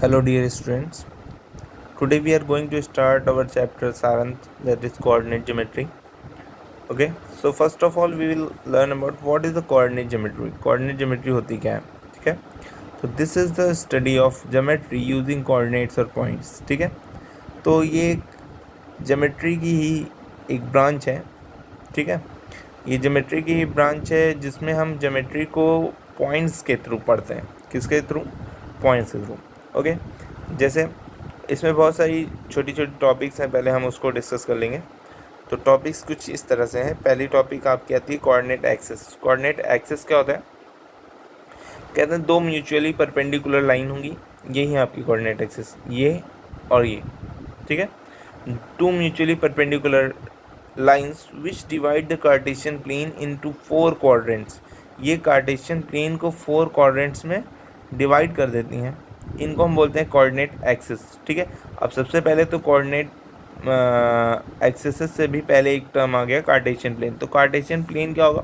Hello dear students, today we are going to start our chapter 7th, that is coordinate geometry. Okay, so first of all we will learn about what is the coordinate geometry. Coordinate geometry होती क्या है, ठीक है. तो this is the study of geometry using coordinates or points, ठीक है. तो ये एक geometry की ही एक ब्रांच है, ठीक है. ये ज्योमेट्री की ही ब्रांच है जिसमें हम ज्योमेट्री को पॉइंट्स के थ्रू पढ़ते हैं. किसके थ्रू? पॉइंट्स के थ्रू. ओके, जैसे इसमें बहुत सारी छोटी छोटी टॉपिक्स हैं, पहले हम उसको डिस्कस कर लेंगे. तो टॉपिक्स कुछ इस तरह से हैं. पहली टॉपिक आपकी आती है कोऑर्डिनेट एक्सिस. कोऑर्डिनेट एक्सिस क्या होता है? कहते हैं दो म्यूचुअली परपेंडिकुलर लाइन होंगी, यही है आपकी कोऑर्डिनेट एक्सिस, ये और ये, ठीक है. Two mutually perpendicular lines which divide the Cartesian plane into 4 quadrants. ये कार्टेशियन प्लेन को 4 क्वाड्रेंट्स में डिवाइड कर देती हैं. इनको हम बोलते हैं कोऑर्डिनेट एक्सिस, ठीक है. अब सबसे पहले तो कोऑर्डिनेट एक्सिस से भी पहले एक टर्म आ गया कार्टेशियन प्लेन. तो कार्टेशियन प्लेन क्या होगा?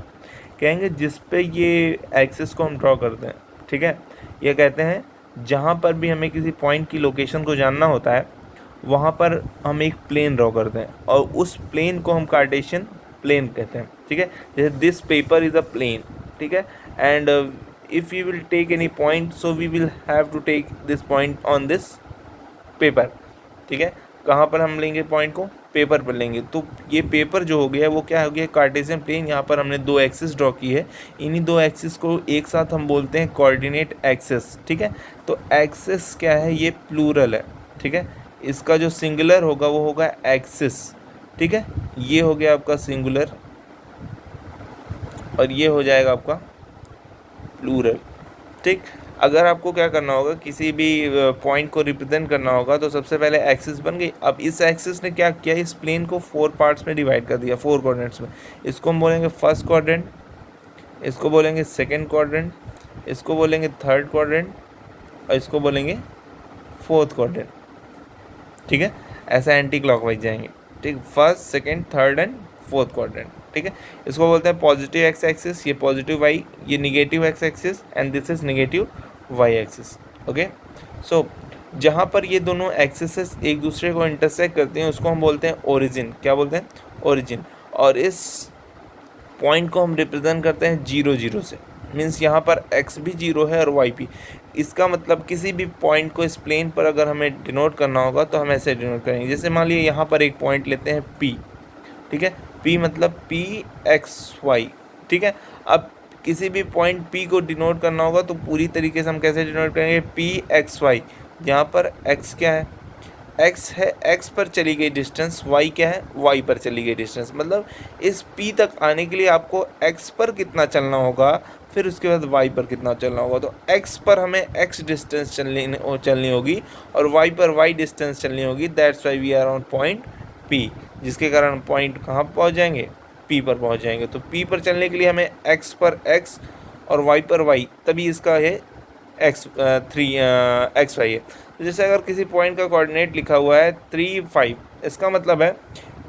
कहेंगे जिस पे ये एक्सिस को हम ड्रॉ करते हैं, ठीक है. ये कहते हैं जहाँ पर भी हमें किसी पॉइंट की लोकेशन को जानना होता है वहाँ पर हम एक प्लेन ड्रॉ करते हैं और उस प्लेन को हम कार्टेशियन प्लेन कहते हैं, ठीक है. जैसे this paper is a plane, ठीक है. And if you will take any point so we will have to take this point on this paper, ठीक है. कहाँ पर हम लेंगे पॉइंट को? पेपर पर लेंगे. तो ये पेपर जो हो गया वो क्या हो गया? Cartesian plane. यहाँ पर हमने दो एक्सिस ड्रॉ की है, इन्हीं दो एक्सिस को एक साथ हम बोलते हैं कोऑर्डिनेट एक्सिस, ठीक है. तो एक्सिस क्या है? ये प्लूरल है, ठीक है. इसका जो सिंगुलर होगा वो होगा एक्सिस, ठीक है. ये हो गया आपका सिंगुलर और ये हो जाएगा आपका प्लूरल, ठीक. अगर आपको क्या करना होगा, किसी भी पॉइंट को रिप्रेजेंट करना होगा तो सबसे पहले एक्सिस बन गई. अब इस एक्सिस ने क्या किया? इस प्लेन को 4 पार्ट्स में डिवाइड कर दिया, 4 कोऑर्डिनेट्स में. इसको हम बोलेंगे फर्स्ट क्वाड्रेंट, इसको बोलेंगे सेकंड क्वाड्रेंट, इसको बोलेंगे थर्ड क्वाड्रेंट और इसको बोलेंगे फोर्थ क्वाड्रेंट, ठीक है. ऐसा एंटी क्लॉकवाइज जाएंगे, ठीक. First, second, third and fourth quadrant, ठीक है. इसको बोलते हैं पॉजिटिव एक्स एक्सिस, ये पॉजिटिव वाई, ये negative X axis and this is negative Y axis. Okay, so जहाँ पर ये दोनों एक्सिसेस एक दूसरे को इंटरसेक्ट करते हैं उसको हम बोलते हैं ओरिजिन. क्या बोलते हैं? ओरिजिन. और इस पॉइंट को हम रिप्रेजेंट करते हैं 0 0 से. मीन्स यहाँ पर x भी 0 है और y भी. इसका मतलब किसी भी पॉइंट को इस प्लेन पर अगर हमें डिनोट करना होगा तो हम ऐसे डिनोट करेंगे. जैसे मान लीजिए यहाँ पर एक पॉइंट लेते हैं P, ठीक है. P मतलब P x y, ठीक है. अब किसी भी पॉइंट P को डिनोट करना होगा तो पूरी तरीके से हम कैसे डिनोट करेंगे? P x y. यहाँ पर x क्या है? x है, x पर चली गई डिस्टेंस. y क्या है? y पर चली गई डिस्टेंस. मतलब इस p तक आने के लिए आपको x पर कितना चलना होगा, फिर उसके बाद y पर कितना चलना होगा. तो x पर हमें x डिस्टेंस चलनी होगी और y पर y डिस्टेंस चलनी होगी. That's why we are on point p, जिसके कारण पॉइंट कहाँ पहुँच जाएंगे? p पर पहुँच जाएंगे. तो p पर चलने के लिए हमें x पर x और y पर y, तभी इसका है एक्स वाई है. तो जैसे अगर किसी पॉइंट का कोऑर्डिनेट लिखा हुआ है 3 5, इसका मतलब है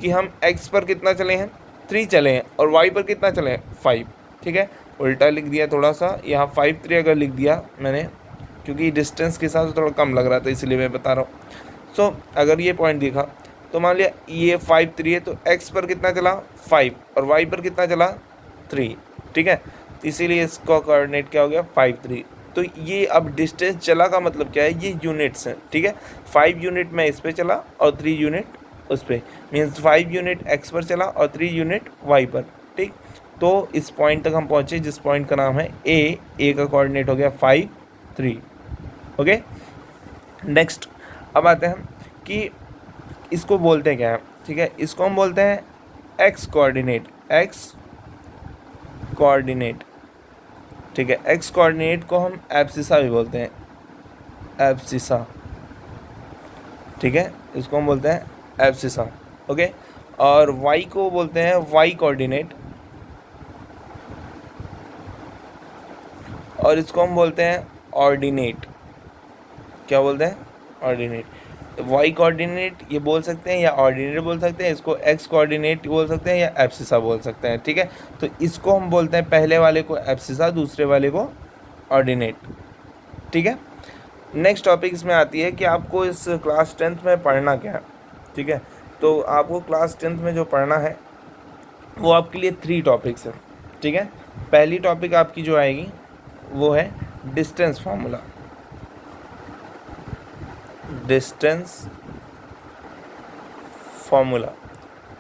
कि हम x पर कितना चले हैं? 3 चले हैं और y पर कितना चले हैं? 5, ठीक है. उल्टा लिख दिया थोड़ा सा, यहाँ 5 3 अगर लिख दिया मैंने, क्योंकि डिस्टेंस के साथ थोड़ा कम लग रहा था इसलिए मैं बता रहा हूँ. सो अगर ये पॉइंट देखा तो मान लिया ये 5 3 है, तो x पर कितना चला? 5 और y पर कितना चला? 3, ठीक है. इसीलिए इसका कोऑर्डिनेट क्या हो गया? 5 3. तो ये अब डिस्टेंस चला का मतलब क्या है? ये यूनिट्स हैं, ठीक है. 5 यूनिट मैं इस पे चला और 3 यूनिट उस पर. मीन्स 5 यूनिट x पर चला और 3 यूनिट y पर, ठीक. तो इस पॉइंट तक हम पहुँचे जिस पॉइंट का नाम है a का कोऑर्डिनेट हो गया 5 3. ओके, नेक्स्ट अब आते हैं कि इसको बोलते हैं क्या है, ठीक है. इसको हम बोलते हैं x कोऑर्डिनेट. x कोऑर्डिनेट, ठीक है. x कोऑर्डिनेट को हम एब्सिसा भी बोलते हैं, एब्सिसा, ठीक है. इसको हम बोलते हैं एब्सिसा. ओके, और y को बोलते हैं y कोऑर्डिनेट और इसको हम बोलते हैं ऑर्डिनेट. क्या बोलते हैं? ऑर्डिनेट. y कोऑर्डिनेट ये बोल सकते हैं या ऑर्डिनेट बोल सकते हैं. इसको x कोऑर्डिनेट बोल सकते हैं या एब्सिसा बोल सकते हैं, ठीक है. तो इसको हम बोलते हैं पहले वाले को एब्सिसा, दूसरे वाले को ऑर्डिनेट, ठीक है. नेक्स्ट टॉपिक इसमें आती है कि आपको इस क्लास 10th में पढ़ना क्या है, ठीक है। तो आपको क्लास 10th में जो पढ़ना है वो आपके लिए 3 टॉपिक्स है, ठीक है। पहली टॉपिक आपकी जो आएगी वो है डिस्टेंस फार्मूला, डिस्टेंस फार्मूला,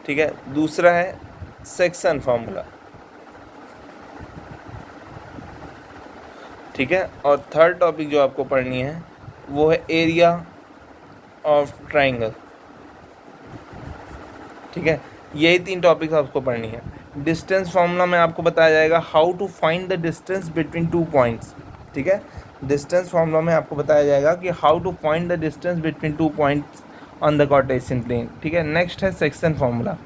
ठीक है। दूसरा है सेक्शन फार्मूला, ठीक है। और थर्ड टॉपिक जो आपको पढ़नी है वो है एरिया ऑफ ट्राइंगल, ठीक है। यही 3 टॉपिक आपको पढ़नी है। डिस्टेंस फार्मूला में आपको बताया जाएगा how to find the distance between 2 points, ठीक है। डिस्टेंस फार्मूला में आपको बताया जाएगा कि how to find the distance between 2 points on the Cartesian plane, ठीक है। नेक्स्ट है सेक्शन फार्मूला।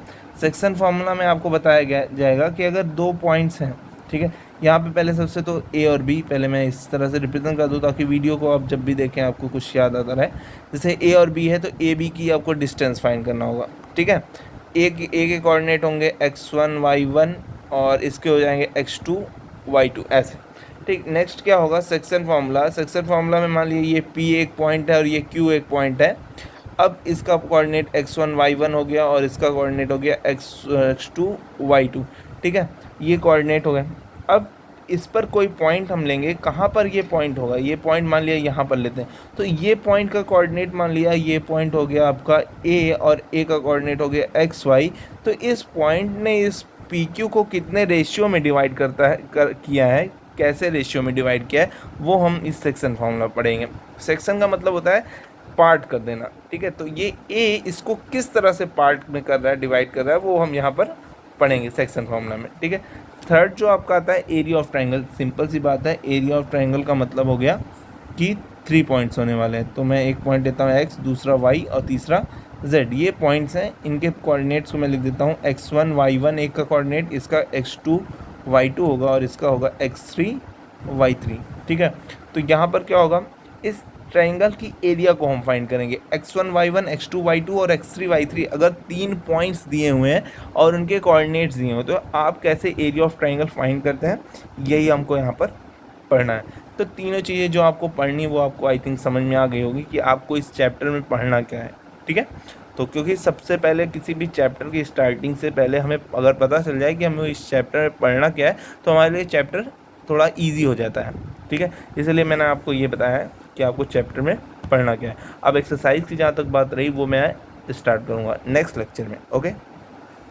सेक्शन फार्मूला में आपको बताया जाएगा कि अगर 2 पॉइंट्स हैं, ठीक है। यहाँ पे पहले सबसे तो ए और बी, पहले मैं इस तरह से रिप्रेजेंट कर दूँ ताकि वीडियो को आप जब भी देखें आपको कुछ याद आता रहे। जैसे ए और बी है तो ए बी की आपको डिस्टेंस फाइंड करना होगा, ठीक है। ए के कोऑर्डिनेट होंगे x1 y1 और इसके हो जाएंगे x2 y2 ऐसे, ठीक। नेक्स्ट क्या होगा, सेक्शन फार्मूला। सेक्शन फार्मूला में मान लीजिए ये P एक पॉइंट है और ये Q एक पॉइंट है। अब इसका कोऑर्डिनेट x1 y1 हो गया और इसका कोऑर्डिनेट हो गया x2 y2, ठीक है। ये कोऑर्डिनेट हो गए। अब इस पर कोई पॉइंट हम लेंगे, कहाँ पर ये पॉइंट होगा, ये पॉइंट मान लिया यहाँ पर लेते हैं, तो ये पॉइंट का कोऑर्डिनेट मान लिया ये पॉइंट हो गया आपका ए और ए का कोऑर्डिनेट हो गया एक्स वाई। तो इस पॉइंट ने इस पी क्यू को कितने रेशियो में डिवाइड किया है, कैसे रेशियो में डिवाइड किया है, वो हम इस सेक्शन फॉर्मूला पढ़ेंगे। सेक्शन का मतलब होता है पार्ट कर देना, ठीक है। तो ये ए इसको किस तरह से पार्ट में कर रहा है, डिवाइड कर रहा है, वो हम यहाँ पर पढ़ेंगे सेक्शन फॉर्मूला में, ठीक है। थर्ड जो आपका आता है एरिया ऑफ ट्रायंगल। सिंपल सी बात है, एरिया ऑफ ट्रायंगल का मतलब हो गया कि 3 पॉइंट्स होने वाले हैं। तो मैं एक पॉइंट लेता हूँ एक्स, दूसरा वाई और तीसरा जेड। ये पॉइंट्स हैं, इनके कोऑर्डिनेट्स को मैं लिख देता हूँ x1 y1 एक का कोऑर्डिनेट, इसका x2 y2 होगा और इसका होगा x3 y3, ठीक है। तो यहाँ पर क्या होगा, इस ट्रायंगल की एरिया को हम फाइंड करेंगे। x1 y1 x2 y2 और x3 y3 अगर 3 पॉइंट्स दिए हुए हैं और उनके कोऑर्डिनेट्स दिए हुए तो आप कैसे एरिया ऑफ ट्रायंगल फाइंड करते हैं, यही हमको यहाँ पर पढ़ना है। तो तीनों चीज़ें जो आपको पढ़नी है वो आपको आई थिंक समझ में आ गई होगी कि आपको इस चैप्टर में पढ़ना क्या है, ठीक है। तो क्योंकि सबसे पहले किसी भी चैप्टर की स्टार्टिंग से पहले हमें अगर पता चल जाए कि हमें इस चैप्टर में पढ़ना क्या है तो हमारे लिए चैप्टर थोड़ा ईजी हो जाता है, ठीक है। इसलिए मैंने आपको ये बताया है कि आपको चैप्टर में पढ़ना क्या है। अब एक्सरसाइज की जहाँ तक बात रही वो मैं स्टार्ट करूँगा नेक्स्ट लेक्चर में, ओके।